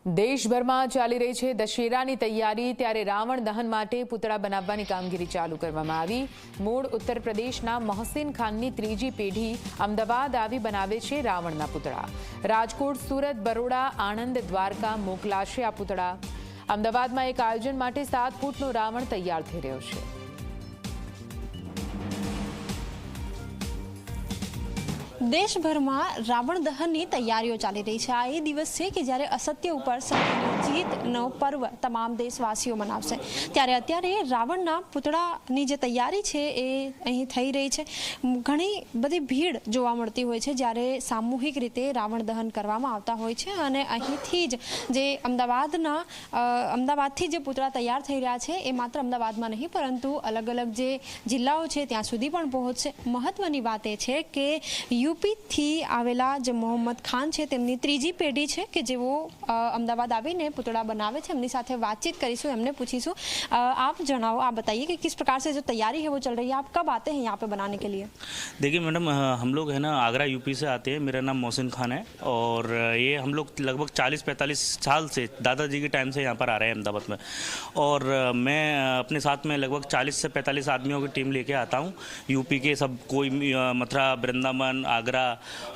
દેશભરમાં ચાલી રહી છે દશેરાની તૈયારી, ત્યારે રાવણ દહન માટે પૂતળા બનાવવાની કામગીરી ચાલુ કરવામાં આવી। મૂળ ઉત્તર પ્રદેશના મોહસિન ખાનની ત્રીજી પેઢી અમદાવાદ આવી બનાવે છે રાવણના પૂતળા। રાજકોટ, સુરત, બરોડા, આણંદ, દ્વારકા મોકલાશે આ પૂતળા। અમદાવાદમાં એક આયોજન માટે 7 ફૂટનો રાવણ તૈયાર થઈ રહ્યો છે। દેશભરમાં રાવણ દહનની તૈયારીઓ ચાલી રહી છે। આ એ દિવસ છે કે જ્યારે અસત્ય ઉપર સત્યની જીતનો પર્વ તમામ દેશવાસીઓ મનાવશે। ત્યારે અત્યારે રાવણના પૂતળાની જે તૈયારી છે એ અહીં થઈ રહી છે। ઘણી બધી ભીડ જોવા મળતી હોય છે જ્યારે સામૂહિક રીતે રાવણ દહન કરવામાં આવતા હોય છે અને અહીંથી જ જે અમદાવાદથી જે પૂતળા તૈયાર થઈ રહ્યા છે એ માત્ર અમદાવાદમાં નહીં પરંતુ અલગ અલગ જે જિલ્લાઓ છે ત્યાં સુધી પણ પહોંચશે। મહત્વની વાત એ છે કે યુપીથી આવેલા જે મોહમ્મદ ખાન છે તેમની ત્રીજી પેઢી છે કે જેઓ અમદાવાદ આવીને पुतला बनावे छे। हमने साथे बातचीत करीशू, हमने पूछीशू आप जनाओ, आप बताइए कि किस प्रकार से जो तैयारी है वो चल रही है, आप कब आते हैं यहाँ पे बनाने के लिए? देखिए मैडम, हम लोग है ना आगरा यूपी से आते हैं। मेरा नाम मोहसिन खान है और ये हम लोग लगभग 40-45 साल से दादाजी के टाइम से यहाँ पर आ रहे हैं अहमदाबाद में। और मैं अपने साथ में लगभग 40 से 45 आदमियों की टीम लेके आता हूँ। यूपी के सब कोई मथुरा, वृंदावन, आगरा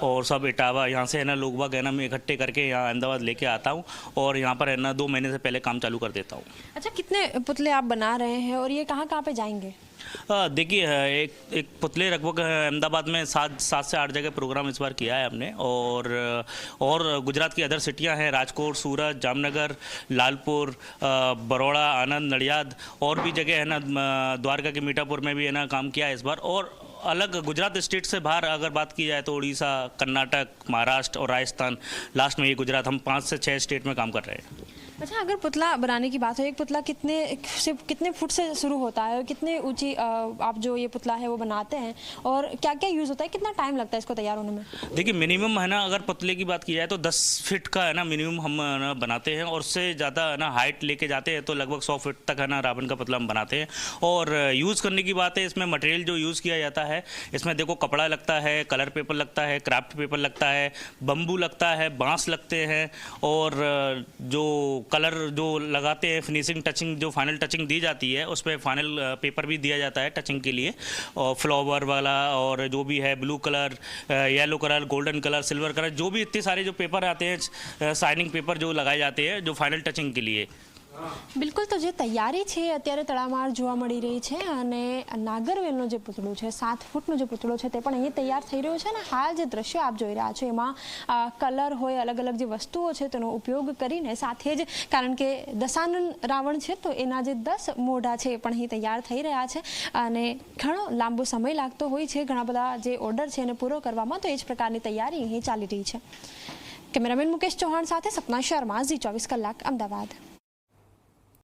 और सब इटावा, यहाँ से है ना लोग बाग है ना मैं इकट्ठे करके यहाँ अहमदाबाद लेके आता हूँ और यहाँ पर है ना 2 महीने से पहले काम चालू कर देता हूँ। अच्छा, कितने पुतले आप बना रहे हैं और ये कहाँ कहाँ पे जाएंगे? देखिए एक पुतले लगभग अहमदाबाद में 7 से 8 जगह प्रोग्राम इस बार किया है हमने। और गुजरात की अदर सिटियां हैं, राजकोट, सूरत, जामनगर, लालपुर, बरोड़ा, आनंद, नडियाद और भी जगह है ना, द्वारका के मीठापुर में भी है ना काम किया है इस बार। और अलग गुजरात स्टेट से बाहर अगर बात की जाए तो उड़ीसा, कर्नाटक, महाराष्ट्र और राजस्थान, लास्ट में ये गुजरात, हम 5 से 6 स्टेट में काम कर रहे हैं। अच्छा, अगर पुतला बनाने की बात हो, एक पुतला कितने फुट से शुरू होता है और कितने ऊंची आप जो ये पुतला है वो बनाते हैं और क्या क्या यूज़ होता है, कितना टाइम लगता है इसको तैयार होने में? देखिए मिनिमम है ना अगर पुतले की बात की जाए तो 10 फीट का है ना मिनिमम हम ना बनाते हैं और उससे ज़्यादा है ना हाइट लेके जाते हैं तो लगभग 100 फीट तक है ना रावण का पुतला हम बनाते हैं। और यूज़ करने की बात है, इसमें मटेरियल जो यूज़ किया जाता है इसमें देखो कपड़ा लगता है, कलर पेपर लगता है, क्राफ्ट पेपर लगता है, बम्बू लगता है, बाँस लगते हैं और जो कलर जो लगाते हैं, फिनिशिंग टचिंग जो फाइनल टचिंग दी जाती है उस पर फाइनल पेपर भी दिया जाता है टचिंग के लिए। और फ्लावर वाला और जो भी है blue colour, yellow colour, golden colour, silver colour, जो भी इतने सारे जो पेपर आते हैं शाइनिंग पेपर जो लगाए जाते हैं जो फाइनल टचिंग के लिए। बिल्कुल, तो जो तैयारी है अत्यारे तड़ामार जोवा मळी रही है अने नागरवेलनो जो पुतळो है 7 फूटनो जो पुतळो है ते पण अहीं तैयार थई रह्यो छे। हाल जो दृश्य आप जोई रह्या छो एमां कलर होय, अलग अलग जो वस्तुओं है तेनो उपयोग करीने साथे ज कारण के दशानन रावण है तो एना जे 10 मोढा है पण अहीं तैयार थई रह्या छे अने घणो लांबो समय लागतो होय छे। घणा बधा जे ऑर्डर है एने पूरो करवामां तो ए ज प्रकारनी तैयारी अहीं चाली रही है। कैमरामेन मुकेश चौहान साथे सपना शर्मा, जी 24 कलाक, अमदावाद।